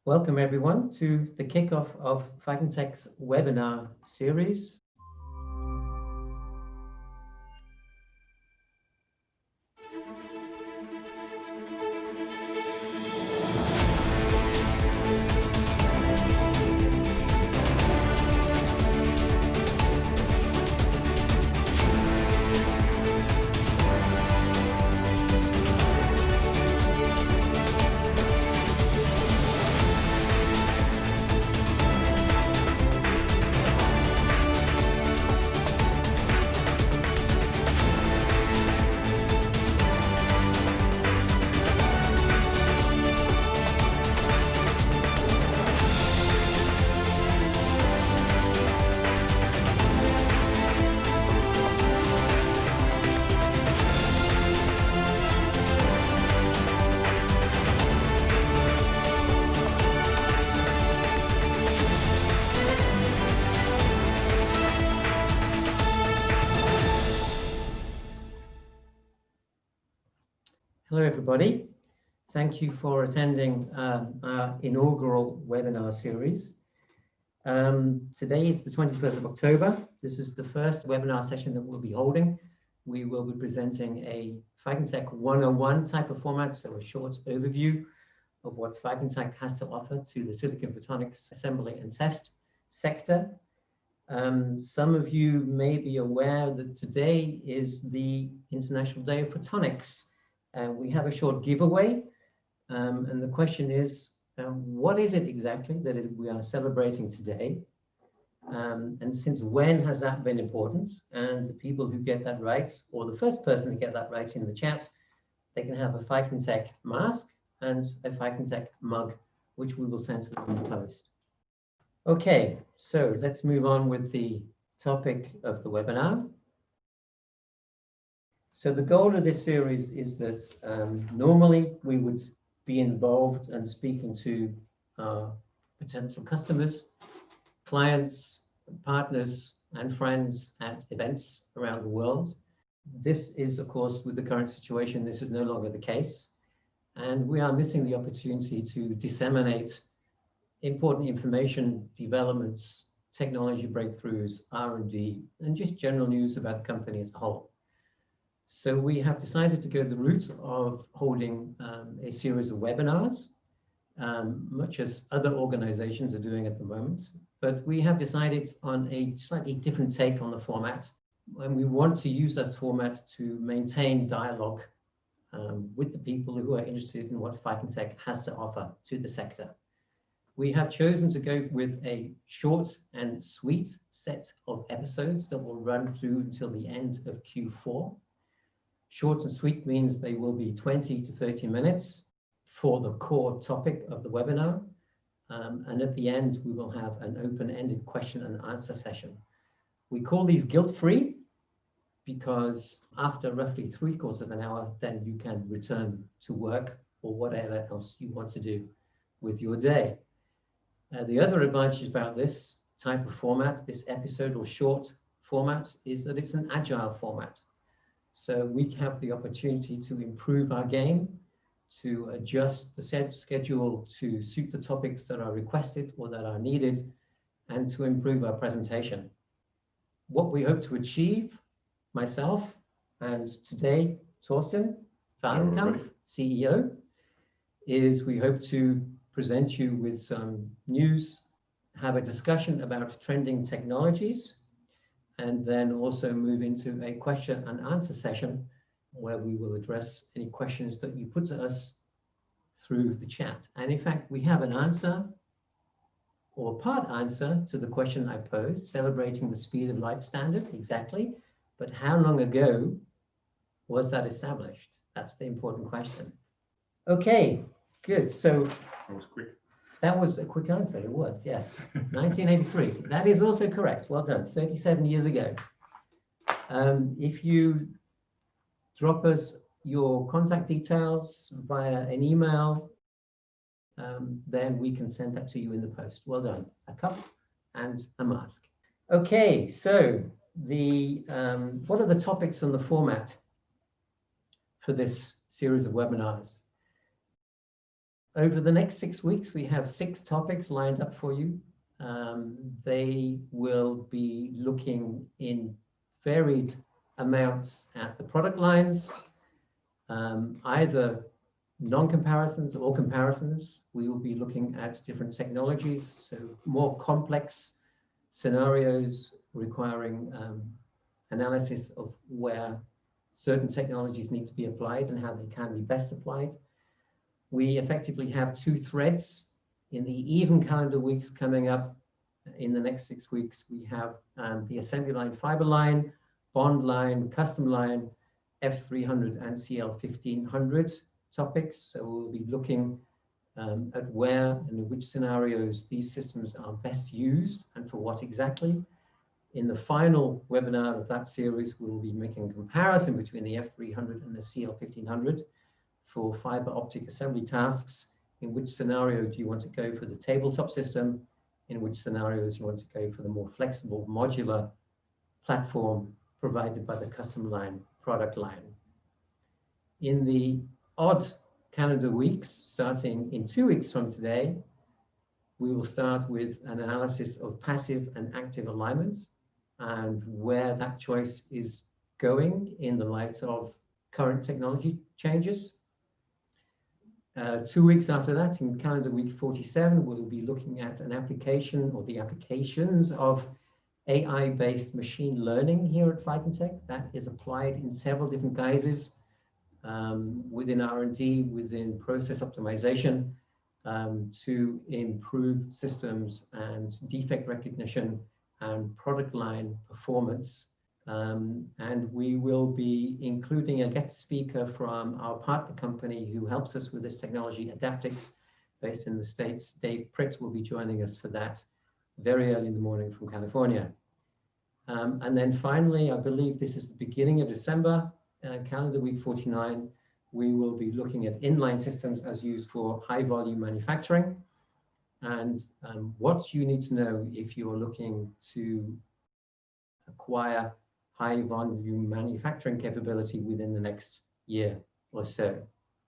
Welcome everyone to the kickoff of ficonTEC's webinar series. Hello everybody, thank you for attending our inaugural webinar series. Today is the 21st of October. This is the first webinar session that we'll be holding. We will be presenting a ficonTEC 101 type of format, so a short overview of what ficonTEC has to offer to the silicon photonics assembly and test sector. Some of you may be aware that today is the International Day of Photonics. We have a short giveaway, and the question is, what is it exactly that we are celebrating today? And since when has that been important? And the people who get that right, or the first person to get that right in the chat, they can have a ficonTEC mask and a ficonTEC mug, which we will send to them in the post. Okay, so let's move on with the topic of the webinar. So the goal of this series is that normally we would be involved and speaking to potential customers, clients, partners, and friends at events around the world. This is, of course, with the current situation, this is no longer the case. And we are missing the opportunity to disseminate important information, developments, technology breakthroughs, R&D, and just general news about the company as a whole. So we have decided to go the route of holding a series of webinars, much as other organizations are doing at the moment. But we have decided on a slightly different take on the format, and we want to use that format to maintain dialogue with the people who are interested in what ficonTEC has to offer to the sector. We have chosen to go with a short and sweet set of episodes that will run through until the end of Q4. Short and sweet means they will be 20 to 30 minutes for the core topic of the webinar. And at the end, we will have an open-ended question and answer session. We call these guilt-free because after roughly 3/4 of an hour, then you can return to work or whatever else you want to do with your day. The other advantage about this type of format, this episode or short format, is that it's an agile format. So we have the opportunity to improve our game, to adjust the schedule to suit the topics that are requested or that are needed, and to improve our presentation. What we hope to achieve, myself and today Torsten Vahrenkamp, CEO, is we hope to present you with some news, have a discussion about trending technologies, and then also move into a question and answer session where we will address any questions that you put to us through the chat. And in fact, we have an answer or part answer to the question I posed, celebrating the speed of light standard, exactly. But how long ago was that established? That's the important question. Okay, good. So that was quick. That was a quick answer, it was, yes. 1983, that is also correct, well done, 37 years ago. If you drop us your contact details via an email, then we can send that to you in the post. Well done, a cup and a mask. Okay, so what are the topics on the format for this series of webinars? over the next 6 weeks, we have 6 topics lined up for you. They will be looking in varied amounts at the product lines, either non-comparisons or comparisons. We will be looking at different technologies, so more complex scenarios requiring analysis of where certain technologies need to be applied and how they can be best applied. We effectively have 2 threads in the even calendar weeks coming up. In the next 6 weeks, we have the assembly line, fiber line, bond line, custom line, F300 and CL1500 topics. So we'll be looking at where and in which scenarios these systems are best used and for what exactly. In the final webinar of that series, we'll be making a comparison between the F300 and the CL1500 for fiber optic assembly tasks. In which scenario do you want to go for the tabletop system? In which scenarios you want to go for the more flexible modular platform provided by the custom line product line. In the odd calendar weeks, starting in 2 weeks from today, we will start with an analysis of passive and active alignment and where that choice is going in the light of current technology changes. 2 weeks after that, in calendar week 47, we'll be looking at an application or the applications of AI-based machine learning here at FiconTECH that is applied in several different guises within R&D, within process optimization, to improve systems and defect recognition and product line performance. And we will be including a guest speaker from our partner company who helps us with this technology, Adaptix, based in the States. Dave Pritt will be joining us for that very early in the morning from California. And then finally, I believe this is the beginning of December, calendar week 49, we will be looking at inline systems as used for high volume manufacturing and what you need to know if you're looking to acquire high volume manufacturing capability within the next year or so.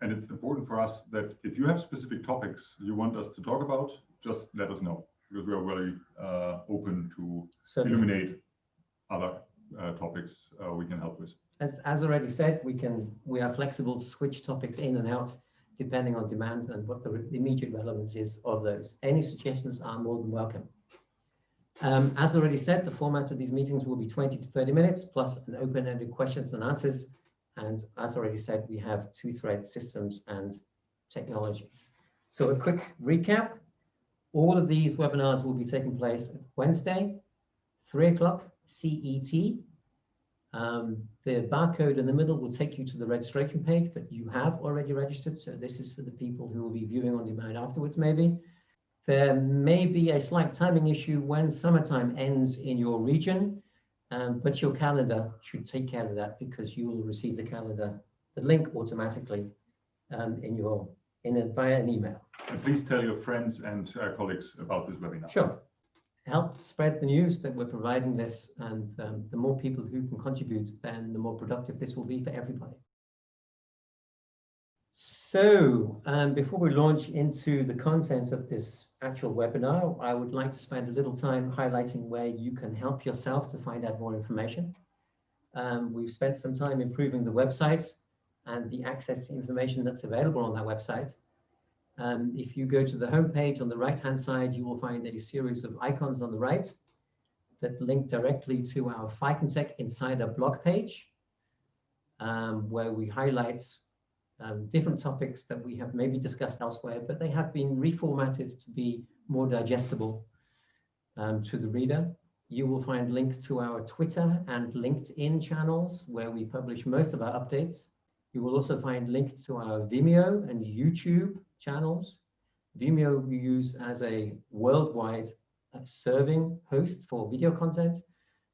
And it's important for us that if you have specific topics you want us to talk about, just let us know, because we are very open to illuminate other topics we can help with. As already said, we are flexible to switch topics in and out depending on demand and what the immediate relevance is of those. Any suggestions are more than welcome. As already said, the format of these meetings will be 20 to 30 minutes plus an open-ended questions and answers. And as already said, we have 2 threads, systems and technologies. So a quick recap. All of these webinars will be taking place Wednesday, 3 o'clock CET. The barcode in the middle will take you to the registration page, but you have already registered. So this is for the people who will be viewing on demand afterwards, maybe. There may be a slight timing issue when summertime ends in your region, but your calendar should take care of that because you will receive the link automatically via an email. And please tell your friends and colleagues about this webinar. Sure. Help spread the news that we're providing this, and the more people who can contribute, then the more productive this will be for everybody. So before we launch into the content of this actual webinar, I would like to spend a little time highlighting where you can help yourself to find out more information. We've spent some time improving the website and the access to information that's available on that website. If you go to the homepage on the right-hand side, you will find a series of icons on the right that link directly to our FiconTECH Insider blog page, where we highlight different topics that we have maybe discussed elsewhere, but they have been reformatted to be more digestible to the reader. You will find links to our Twitter and LinkedIn channels where we publish most of our updates. You will also find links to our Vimeo and YouTube channels. Vimeo we use as a worldwide serving host for video content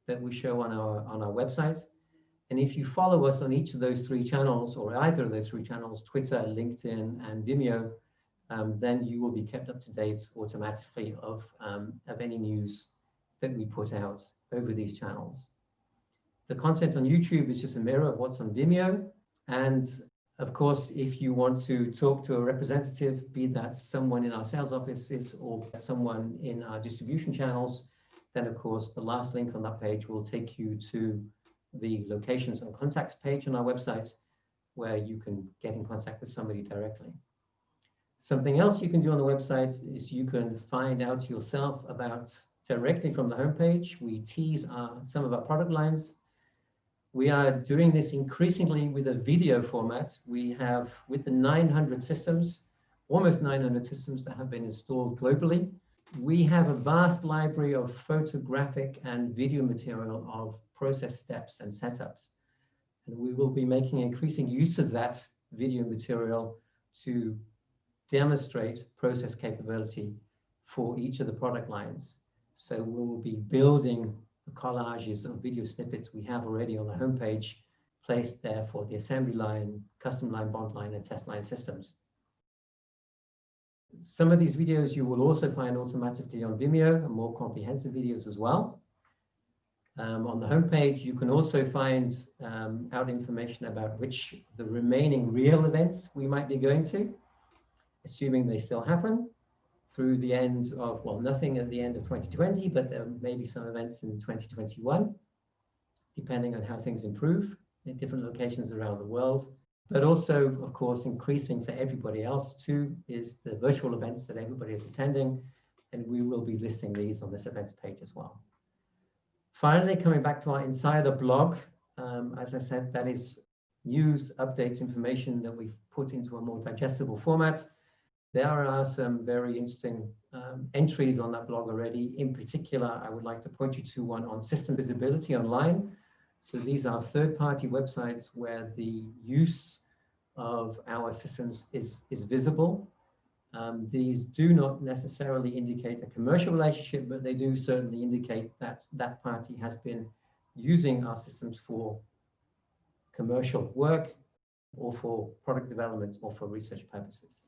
that we show on our website. And if you follow us on each of those 3 channels, or either of those 3 channels, Twitter, LinkedIn, and Vimeo, then you will be kept up to date automatically of any news that we put out over these channels. The content on YouTube is just a mirror of what's on Vimeo, and Of course, if you want to talk to a representative, be that someone in our sales offices or someone in our distribution channels, then of course the last link on that page will take you to the locations and contacts page on our website, where you can get in contact with somebody directly. Something else you can do on the website is you can find out yourself about directly from the homepage. We tease some of our product lines. We are doing this increasingly with a video format. We have, with the 900 systems, almost 900 systems that have been installed globally, we have a vast library of photographic and video material of process steps and setups. And we will be making increasing use of that video material to demonstrate process capability for each of the product lines. So we will be building the collages of video snippets we have already on the homepage, placed there for the assembly line, custom line, bond line, and test line systems. Some of these videos you will also find automatically on Vimeo, and more comprehensive videos as well. On the homepage, you can also find out information about which the remaining real events we might be going to, assuming they still happen, through the end of, well, nothing at the end of 2020, but there may be some events in 2021, depending on how things improve in different locations around the world. But also, of course, increasing for everybody else too is the virtual events that everybody is attending, and we will be listing these on this events page as well. Finally, coming back to our insider blog, as I said, that is news, updates, information that we've put into a more digestible format. There are some very interesting entries on that blog already. In particular, I would like to point you to one on system visibility online. So these are third-party websites where the use of our systems is visible. These do not necessarily indicate a commercial relationship, but they do certainly indicate that that party has been using our systems for commercial work or for product development or for research purposes.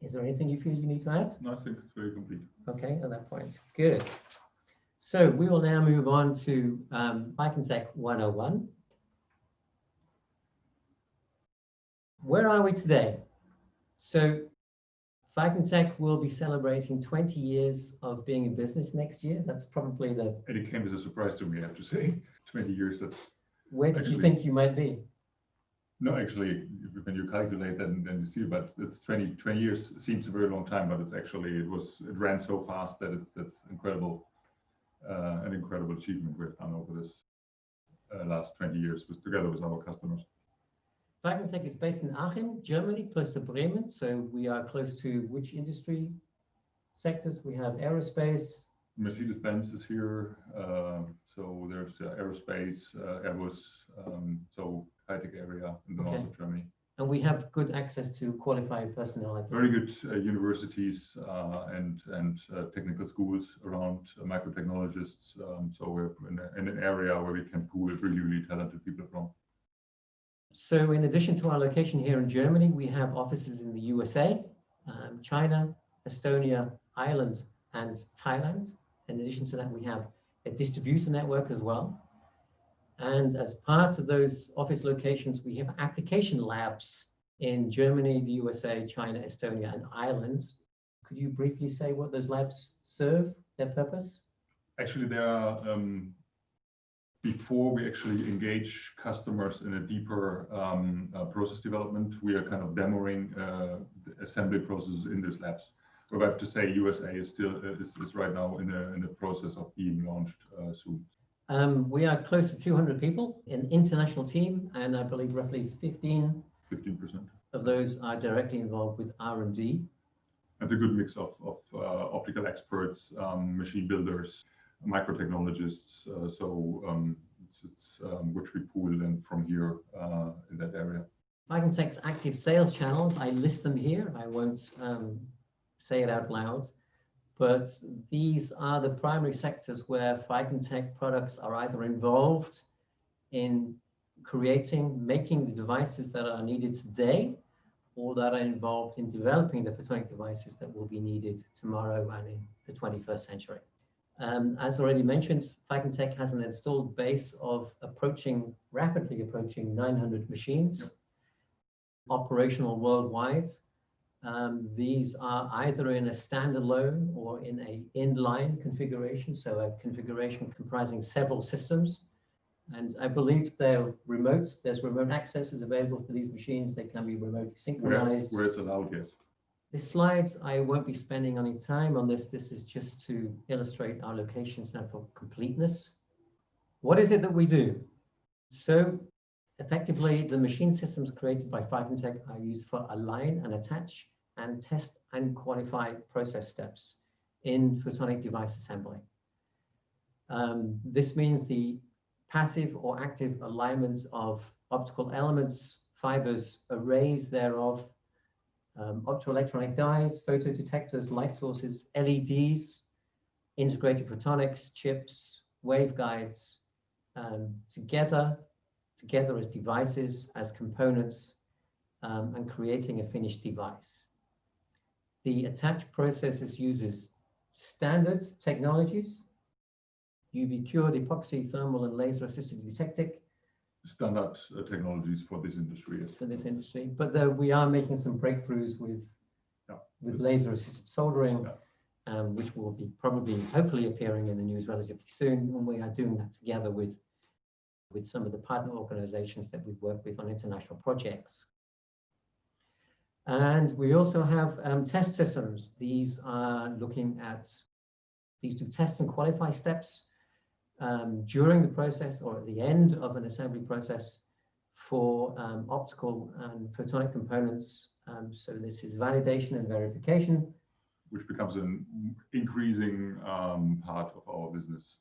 Is there anything you feel you need to add? No, I think it's very complete. Okay, at that point, good. So we will now move on to ficonTECH 101. Where are we today? So ficonTECH will be celebrating 20 years of being in business next year. That's probably the... And it came as a surprise to me, I have to say. 20 years, that's... Where did you think you might be? No, actually, when you calculate that, then you see, but it's 20 years seems a very long time, but it's actually, it ran so fast that that's incredible, an incredible achievement we've done over this last 20 years together with our customers. ficonTECH is based in Aachen, Germany, close to Bremen. So we are close to which industry sectors? We have aerospace. Mercedes-Benz is here. So there's aerospace, Airbus, so high-tech area in the north of Germany. And we have good access to qualified personnel. Very good universities and technical schools around microtechnologists. So we're in an area where we can pool really talented people from. So in addition to our location here in Germany, we have offices in the USA, China, Estonia, Ireland, and Thailand. In addition to that, we have a distributor network as well. And as part of those office locations, we have application labs in Germany, the USA, China, Estonia, and Ireland. Could you briefly say what those labs serve, their purpose? Actually, they are, before we actually engage customers in a deeper process development, we are kind of demoing the assembly processes in these labs. But I have to say, USA is still is right now in the process of being launched soon. We are close to 200 people, an international team, and I believe roughly 15% of those are directly involved with R&D. It's a good mix of optical experts, machine builders, microtechnologists, which we pool then from here in that area. ficonTECH's active sales channels, I list them here. I won't say it out loud, but these are the primary sectors where ficonTECH products are either involved in making the devices that are needed today, or that are involved in developing the photonic devices that will be needed tomorrow and in the 21st century. As already mentioned, ficonTECH has an installed base of rapidly approaching 900 machines. operational worldwide. These are either in a standalone or in a inline configuration, so a configuration comprising several systems. And I believe they're remote. There's remote access is available for these machines. They can be remotely synchronized. Where it's allowed, yes. This slide, I won't be spending any time on this. This is just to illustrate our locations now for completeness. What is it that we do? So effectively, the machine systems created by ficonTECH are used for align and attach and test and qualify process steps in photonic device assembly. This means the passive or active alignment of optical elements, fibers, arrays thereof, optoelectronic dyes, photodetectors, light sources, LEDs, integrated photonics, chips, waveguides, together as devices, as components, and creating a finished device. The attach process uses standard technologies, UV cured, epoxy, thermal, and laser assisted eutectic. Standard technologies for this industry, yes. For this industry, but we are making some breakthroughs with laser assisted soldering, which will be hopefully appearing in the news relatively soon, and we are doing that together with some of the partner organizations that we work with on international projects. And we also have test systems. These do test and qualify steps during the process or at the end of an assembly process for optical and photonic components. So this is validation and verification. Which becomes an increasing part of our business.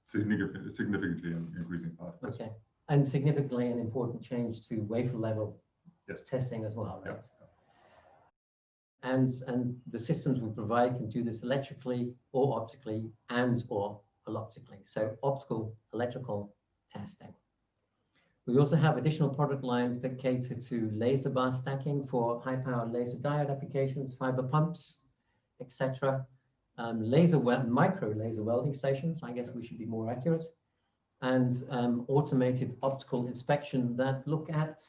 Significantly an increasing part. Okay, and significantly an important change to wafer level testing as well, right? Yeah. And the systems we provide can do this electrically or optically or optically. So optical, electrical testing. We also have additional product lines that cater to laser bar stacking for high-power laser diode applications, fiber pumps, etc. Micro laser welding stations, I guess we should be more accurate, and automated optical inspection that look at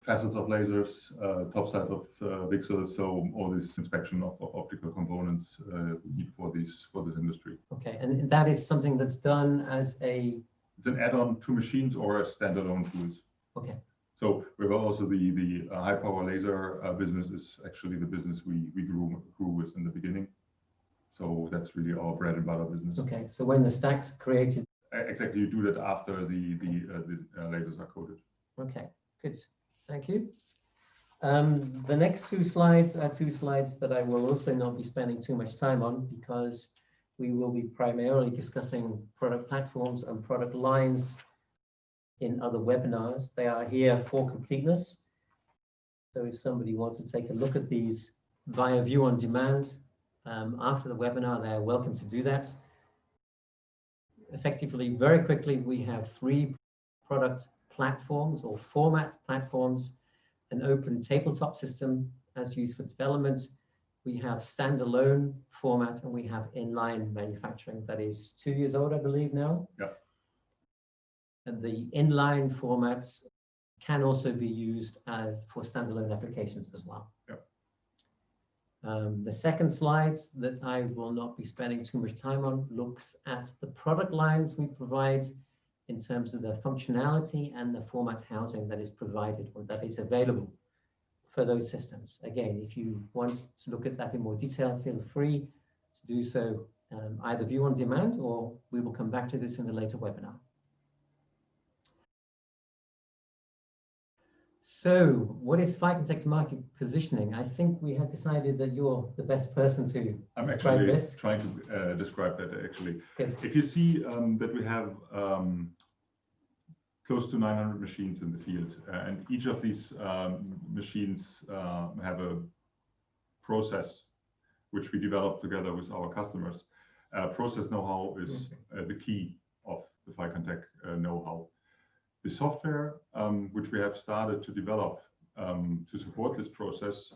facets of lasers, top side of VCSELs, so all this inspection of optical components we need for this industry. Okay, and that is something that's done as it's an add-on to machines or as standalone tools. Okay. So we've also the high power laser business is actually the business we grew with in the beginning. So that's really our bread and butter business. Okay, so when the stack's created. Exactly, you do that after the lasers are coated. Okay, good. Thank you. The next two slides are two slides that I will also not be spending too much time on because we will be primarily discussing product platforms and product lines in other webinars. They are here for completeness. So if somebody wants to take a look at these via view on demand after the webinar, they are welcome to do that. Effectively, very quickly, we have three product platforms or format platforms: an open tabletop system as used for development. We have standalone format, and we have inline manufacturing that is 2 years old, I believe now. Yeah. And the inline formats can also be used for standalone applications as well. Yeah. The second slide that I will not be spending too much time on looks at the product lines we provide in terms of the functionality and the format housing that is provided or that is available for those systems. Again, if you want to look at that in more detail, feel free to do so either view on demand, or we will come back to this in a later webinar. So what is ficonTECH's market positioning? I think we have decided that you're the best person to describe this. I'm actually trying to describe that actually. Good. If you see that we have close to 900 machines in the field, and each of these machines have a process which we develop together with our customers. Process know-how is the key of the ficonTECH know-how. The software which we have started to develop to support this process,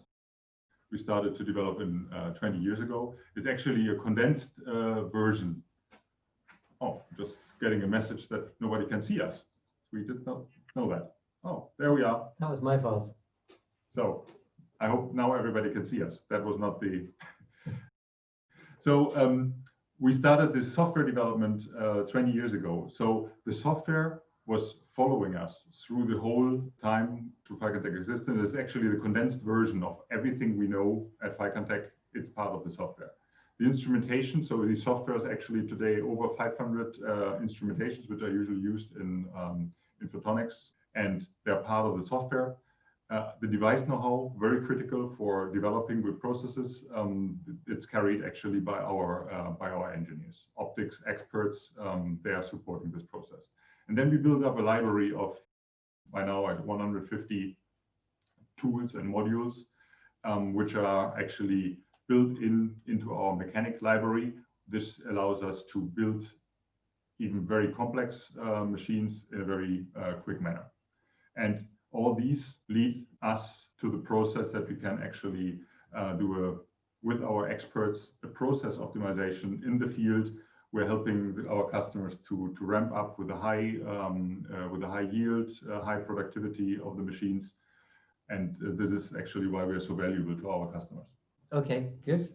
we started to develop in 20 years ago, is actually a condensed version. Oh, just getting a message that nobody can see us. We did not know that. Oh, there we are. That was my fault. So I hope now everybody can see us. That was not the... So we started this software development 20 years ago. So the software was following us through the whole time to ficonTECH existence. It's actually the condensed version of everything we know at ficonTECH. It's part of the software. The instrumentation, so the software is actually today over 500 instrumentations, which are usually used in photonics, and they're part of the software. The device know-how, very critical for developing good processes. It's carried actually by our engineers, optics experts. They are supporting this process. And then we build up a library of, by now, 150 tools and modules, which are actually built into our mechanic library. This allows us to build even very complex machines in a very quick manner. And all these lead us to the process that we can actually do with our experts, a process optimization in the field. We're helping our customers to ramp up with a high yield, high productivity of the machines. And this is actually why we are so valuable to our customers. Okay, good.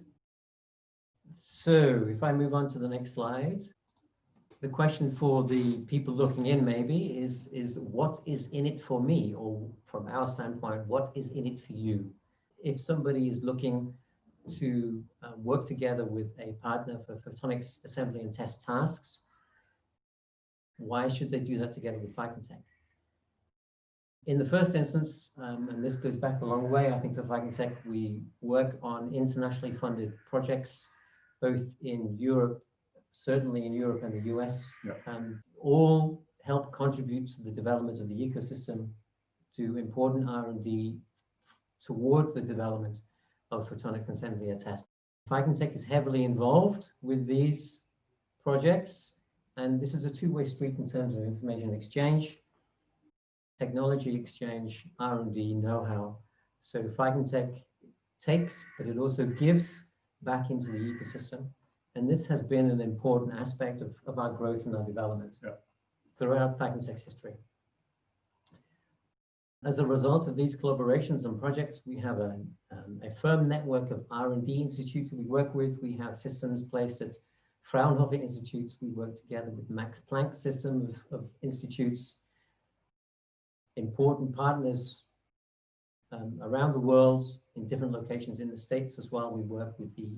So if I move on to the next slide, the question for the people looking in maybe is what is in it for me, or from our standpoint, what is in it for you? If somebody is looking to work together with a partner for photonics assembly and test tasks, why should they do that together with ficonTECH? In the first instance, and this goes back a long way, I think for ficonTECH, we work on internationally funded projects, both in Europe, certainly in Europe and the US, all help contribute to the development of the ecosystem, to important R&D toward the development of photonic assembly and test. ficonTECH is heavily involved with these projects, and this is a two-way street in terms of information exchange, technology exchange, R&D, know-how. So ficonTECH takes, but it also gives back into the ecosystem. And this has been an important aspect of our growth and our development throughout ficonTECH's history. As a result of these collaborations and projects, we have a firm network of R&D institutes that we work with. We have systems placed at Fraunhofer institutes. We work together with Max Planck system of institutes, important partners around the world in different locations in the States as well. We work with the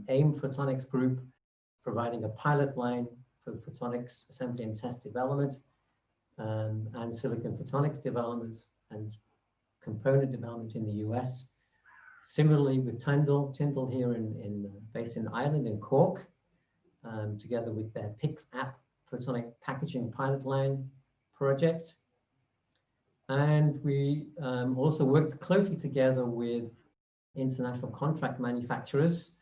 AIM Photonics group, providing a pilot line for photonics assembly and test development, and silicon photonics development and component development in the US. Similarly with Tyndall here based in Ireland, in Cork, together with their PIX-app photonic packaging pilot line project. And we also worked closely together with international contract manufacturers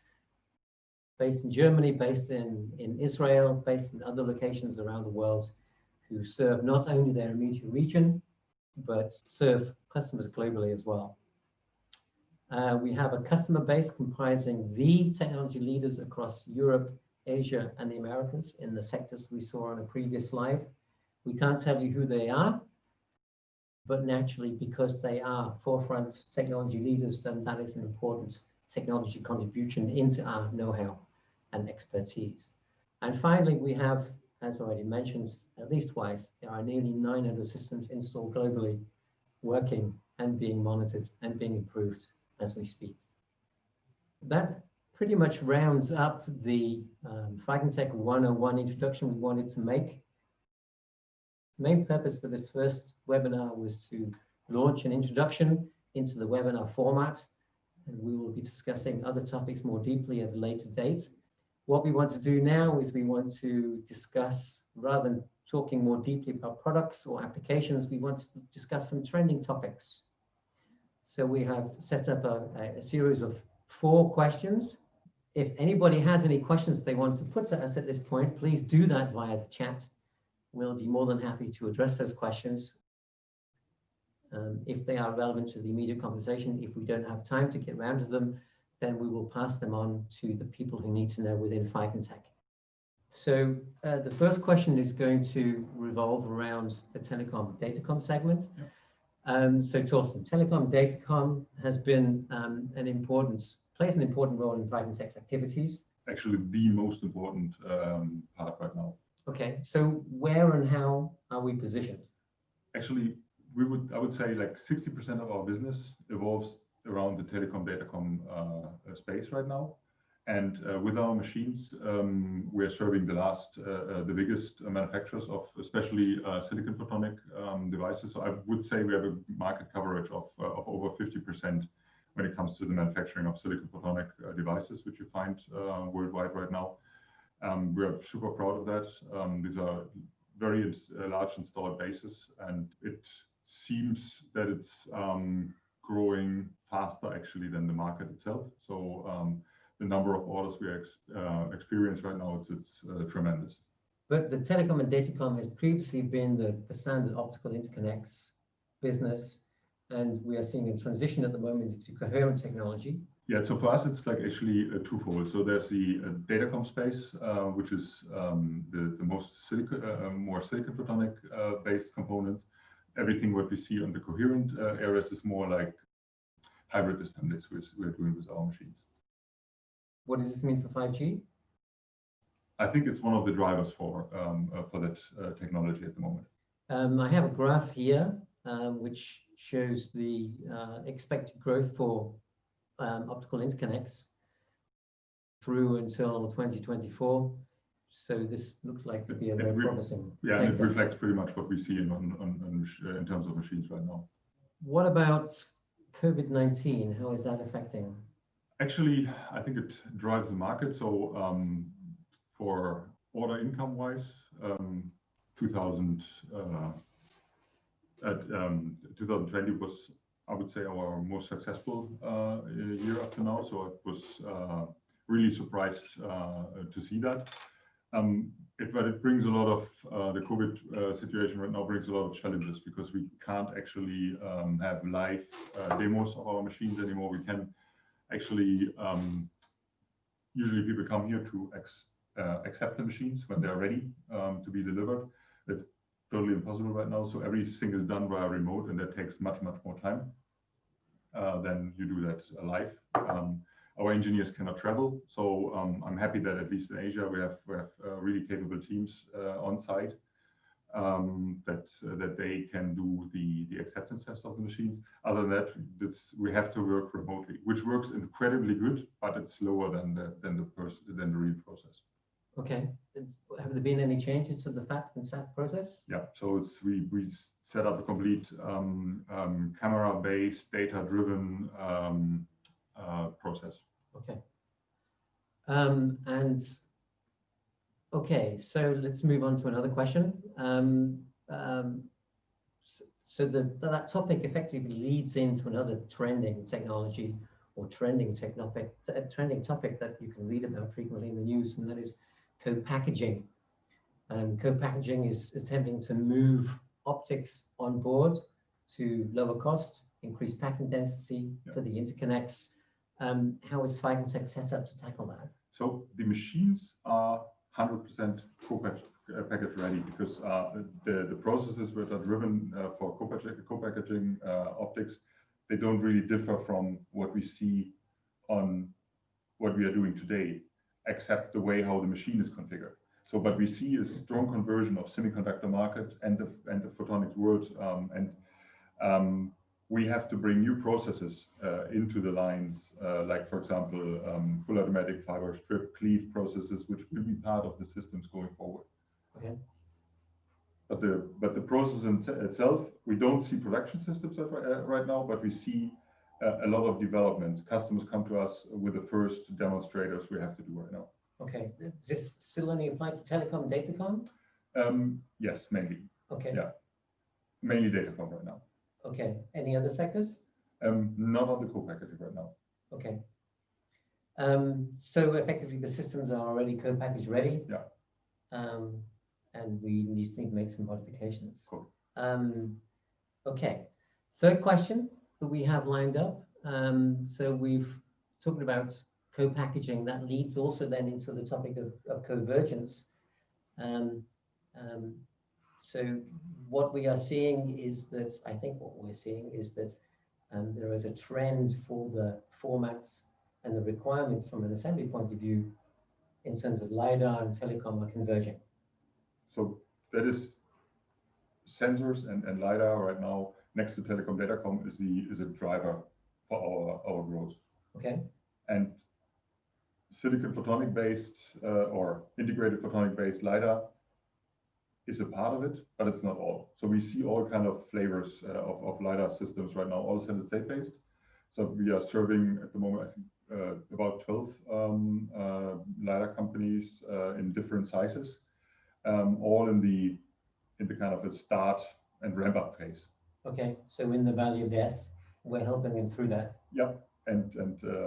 based in Germany, based in Israel, based in other locations around the world, who serve not only their immediate region, but serve customers globally as well. We have a customer base comprising the technology leaders across Europe, Asia, and the Americas in the sectors we saw on a previous slide. We can't tell you who they are, but naturally, because they are forefront technology leaders, then that is an important technology contribution into our know-how and expertise. And finally, we have, as already mentioned, at least twice, there are nearly 900 systems installed globally, working and being monitored and being improved as we speak. That pretty much rounds up the ficonTECH 101 introduction we wanted to make. The main purpose for this first webinar was to launch an introduction into the webinar format, and we will be discussing other topics more deeply at a later date. What we want to do now is we want to discuss, rather than talking more deeply about products or applications, we want to discuss some trending topics. So we have set up a series of 4 questions. If anybody has any questions they want to put to us at this point, please do that via the chat. We'll be more than happy to address those questions if they are relevant to the immediate conversation. If we don't have time to get around to them, then we will pass them on to the people who need to know within ficonTECH. So the first question is going to revolve around the Telecom Datacom segment. So Torsten, Telecom, Datacom has been plays an important role in ficonTEC's activities. Actually, the most important part right now. Okay, so where and how are we positioned? Actually, I would say like 60% of our business evolves around the telecom datacom space right now. And with our machines, we're serving the biggest manufacturers of especially silicon photonic devices. So I would say we have a market coverage of over 50% when it comes to the manufacturing of silicon photonic devices, which you find worldwide right now. We are super proud of that. These are very large installed bases, and it seems that it's growing faster actually than the market itself. So the number of orders we experience right now, it's tremendous. But the telecom and datacom has previously been the standard optical interconnects business, and we are seeing a transition at the moment into coherent technology. Yeah, so for us, it's like actually twofold. So there's the datacom space, which is the most more silicon photonic based components. Everything what we see on the coherent areas is more like hybrid assemblies, which we're doing with our machines. What does this mean for 5G? I think it's one of the drivers for that technology at the moment. I have a graph here which shows the expected growth for optical interconnects through until 2024. So this looks like to be a very promising. Yeah, and it reflects pretty much what we see in terms of machines right now. What about COVID-19? How is that affecting? Actually, I think it drives the market. So for order income wise, 2020 was, I would say, our most successful year up to now. So I was really surprised to see that. But it brings a lot of the COVID situation right now brings a lot of challenges, because we can't actually have live demos of our machines anymore. We can actually usually people come here to accept the machines when they're ready to be delivered. It's totally impossible right now. So everything is done via remote, and that takes much more time than you do that live. Our engineers cannot travel, so I'm happy that at least in Asia we have really capable teams on site that they can do the acceptance tests of the machines. Other than that, we have to work remotely, which works incredibly good, but it's slower than the real process. Okay. Have there been any changes to the FAT and SAT process? Yeah. So we set up a complete camera-based, data-driven process. Okay. Okay, so let's move on to another question. So that topic effectively leads into another trending technology or trending topic that you can read about frequently in the news, and that is co-packaging. Co-packaging is attempting to move optics on board to lower cost, increase packing density for the interconnects. How is ficonTEC set up to tackle that? So the machines are 100% co-package ready, because the processes which are driven for co-packaging optics, they don't really differ from what we see on what we are doing today, except the way how the machine is configured. So, but we see a strong conversion of semiconductor market and the photonics world, and we have to bring new processes into the lines, like for example, full automatic fiber strip cleave processes, which will be part of the systems going forward. Okay. But the process itself, we don't see production systems right now, but we see a lot of development. Customers come to us with the first demonstrators we have to do right now. Okay. Does this still only apply to telecom and datacom? Yes, mainly. Okay. Yeah, mainly datacom right now. Okay. Any other sectors? Not on the co-packaging right now. Okay. So effectively, the systems are already co-package ready. Yeah. And we need to make some modifications. Cool. Okay. Third question that we have lined up. So we've talked about co-packaging. That leads also then into the topic of convergence. So what we are seeing is that, I think what we're seeing is that there is a trend for the formats and the requirements from an assembly point of view in terms of lidar and telecom are converging. So that is sensors and lidar right now next to telecom datacom is a driver for our growth. Okay. And silicon photonic based or integrated photonic based lidar is a part of it, but it's not all. So we see all kind of flavors of lidar systems right now, all solid state based. So we are serving at the moment, I think, about 12 lidar companies in different sizes, all in the kind of a start and ramp up phase. Okay, so in the valley of death, we're helping them through that. Yeah, and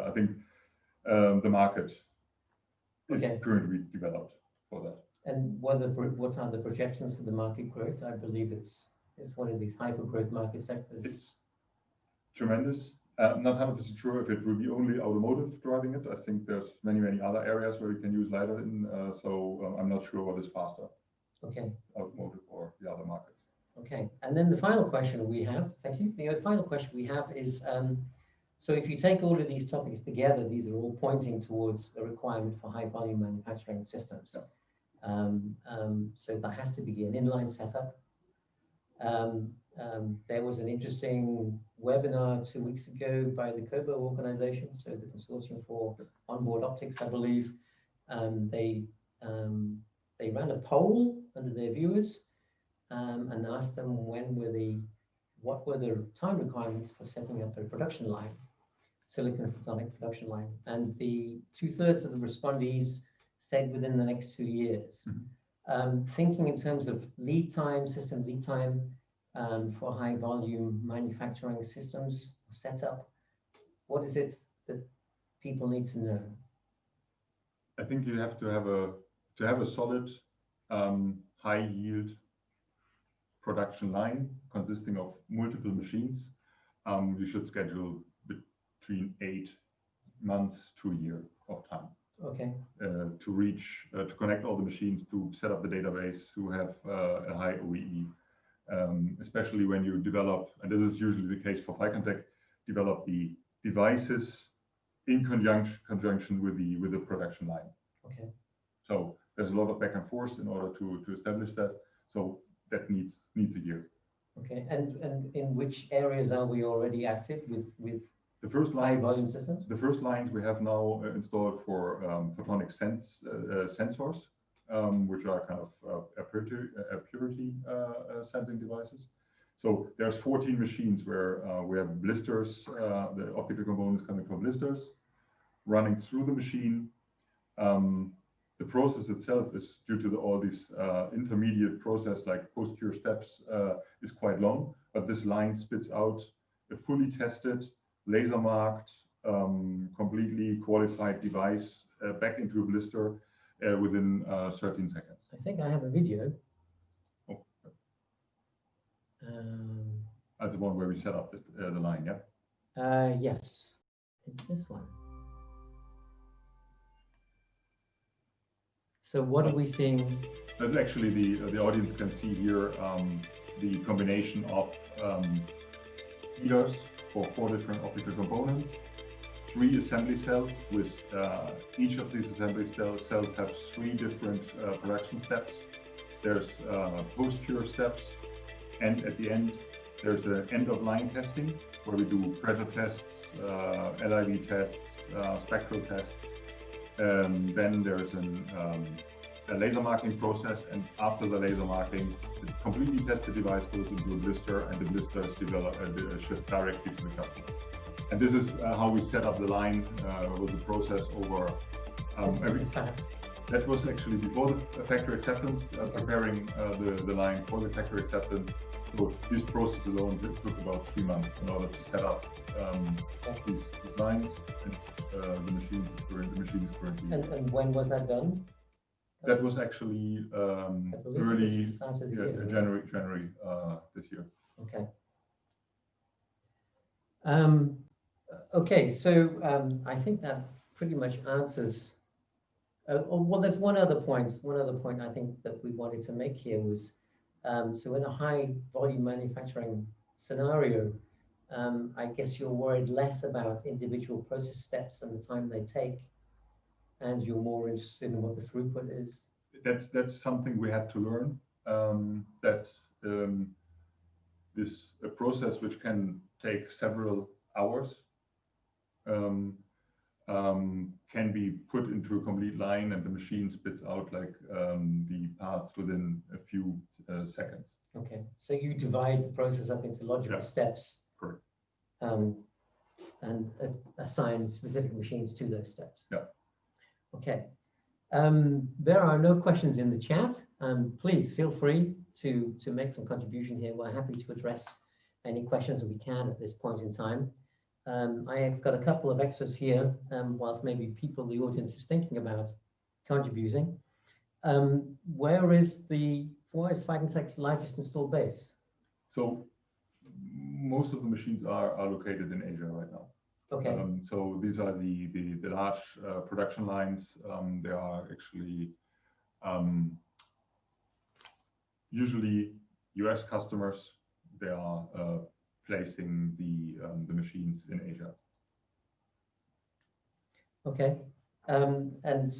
I think the market is currently developed for that. And what are the projections for the market growth? I believe it's one of these hyper growth market sectors. It's tremendous. Not 100% sure if it will be only automotive driving it. I think there's many other areas where you can use lidar in. So I'm not sure what is faster. Okay. Automotive or the other markets. Okay. And then the final question we have, thank you. The final question we have is, so if you take all of these topics together, these are all pointing towards a requirement for high volume manufacturing systems. So there has to be an inline setup. There was an interesting webinar 2 weeks ago by the COBO organization, so the Consortium for Onboard Optics, I believe. They ran a poll under their viewers and asked them what were the time requirements for setting up a production line, silicon photonic production line, and the 2/3 of the respondees said within the next 2 years. Mm-hmm. Thinking in terms of lead time, system lead time for high volume manufacturing systems setup, what is it that people need to know? I think you have to have a solid high yield production line consisting of multiple machines. You should schedule between 8 months to a year of time. Okay. To connect all the machines, to set up the database, to have a high OEE, especially when you develop, and this is usually the case for ficonTECH, develop the devices in conjunction with the production line. Okay. So there's a lot of back and forth in order to establish that. So that needs a year. Okay. And in which areas are we already active with the first high volume systems? The first lines we have now installed for photonic sensors, which are kind of purity sensing devices. So there's 14 machines where we have blisters, the optical components coming from blisters, running through the machine. The process itself is, due to all these intermediate process like post-cure steps, is quite long, but this line spits out a fully tested, laser marked, completely qualified device back into a blister within 13 seconds. I think I have a video. Oh. That's the one where we set up the line, yeah? Yes, it's this one. So what are we seeing? That's actually the audience can see here the combination of heaters for 4 different optical components, 3 assembly cells with each of these assembly cells have 3 different production steps. There's post-cure steps, and at the end there's an end-of-line testing where we do pressure tests, LIV tests, spectral tests. Then there's a laser marking process, and after the laser marking, the completely tested device goes into a blister, and the blister is shipped directly to the customer. And this is how we set up the line. Was a process over that was actually before the factory acceptance, preparing the line for the factory acceptance. So this process alone took about 3 months in order to set up these lines, and the machine is currently. And when was that done? That was actually early January this year. Okay. Okay, so I think that pretty much answers. Well, there's one other point. I think that we wanted to make here was So in a high volume manufacturing scenario, I guess you're worried less about individual process steps and the time they take, and you're more interested in what the throughput is. That's something we had to learn, that this a process which can take several hours can be put into a complete line, and the machine spits out like the parts within a few seconds. Okay, so you divide the process up into logical steps. Correct. And assign specific machines to those steps. Yeah. Okay. There are no questions in the chat. Please feel free to make some contribution here. We're happy to address any questions that we can at this point in time. I have got a couple of extras here, whilst maybe people in the audience is thinking about contributing. Where is ficonTECH's largest installed base? So most of the machines are located in Asia right now. Okay. So these are the large production lines. They are actually usually US customers. They are placing the machines in Asia. Okay. And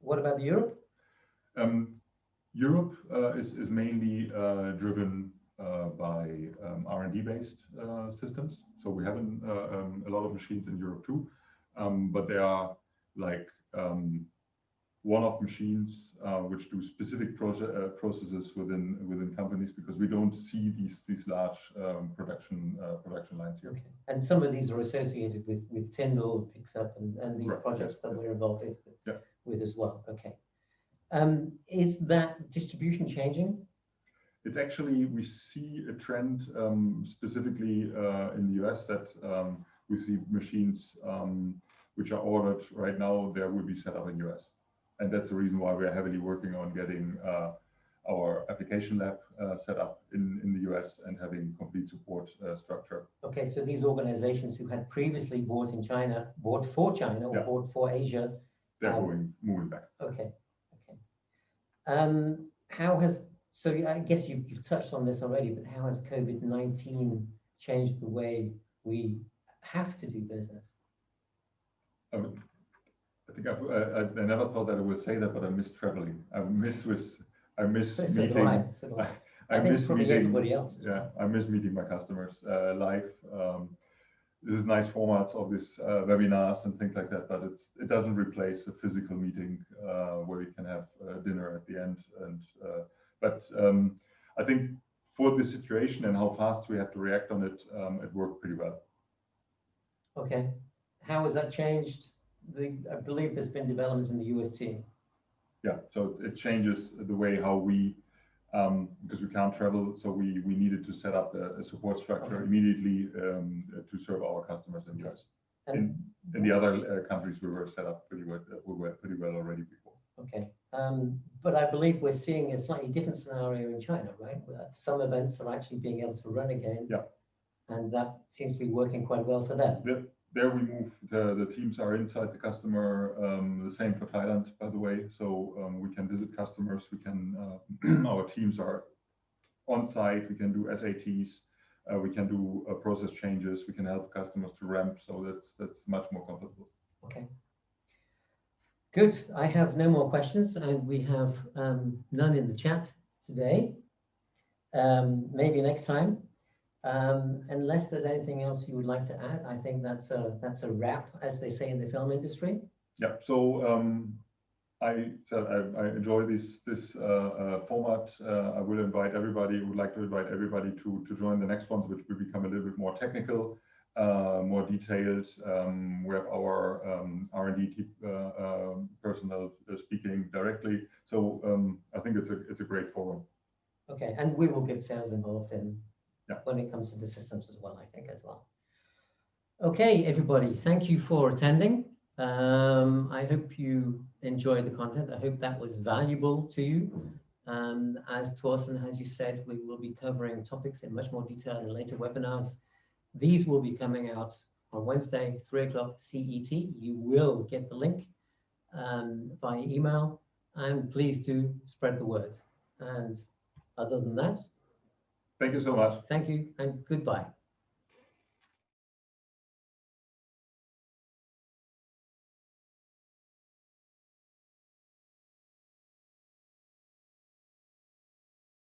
what about Europe? Europe is mainly driven by R&D based systems. So we have a lot of machines in Europe too, but they are like one-off machines which do specific processes within companies, because we don't see these large production lines here. Okay. And some of these are associated with Tyndall picks up and these projects that we're involved with as well. Okay. Is that distribution changing? It's actually, we see a trend specifically in the US that we see machines which are ordered right now, there will be set up in US. And that's the reason why we're heavily working on getting our application lab set up in the US and having complete support structure. Okay, so these organizations who had previously bought in China, bought for China or bought for Asia. They're moving back. Okay, okay. So I guess you've touched on this already, but how has COVID-19 changed the way we have to do business? I think I never thought that I would say that, but I miss traveling. I miss meeting. I think probably everybody else. Yeah, I miss meeting my customers live. This is nice formats of this webinars and things like that, but it doesn't replace a physical meeting where we can have dinner at the end. And but I think for this situation and how fast we had to react on it, it worked pretty well. Okay, how has that changed? I believe there's been developments in the US team. Yeah, so it changes the way how we, because we can't travel, so we needed to set up a support structure immediately to serve our customers in the US. In the other countries, we were set up pretty well. We were pretty well already before. Okay, but I believe we're seeing a slightly different scenario in China, right? Where some events are actually being able to run again. Yeah, and that seems to be working quite well for them. There we move, the teams are inside the customer, the same for Thailand, by the way. So we can visit customers, we can, our teams are on site, we can do SATs, we can do process changes, we can help customers to ramp. So that's much more comfortable. Okay. Good. I have no more questions, and we have none in the chat today. Maybe next time. Unless there's anything else you would like to add, I think that's a wrap, as they say in the film industry. Yeah. So I enjoy this format. I will invite everybody. Would like to invite everybody to join the next ones, which will become a little bit more technical, more detailed. We have our R&D personnel speaking directly. So I think it's a great forum. Okay, and we will get sales involved in. Yeah. When it comes to the systems as well, I think as well. Okay, everybody, thank you for attending. I hope you enjoyed the content. I hope that was valuable to you. As Torsten, as you said, we will be covering topics in much more detail in later webinars. These will be coming out on Wednesday, 3 o'clock CET. You will get the link via email, and please do spread the word. And Other than that, Thank you so much. thank you and goodbye.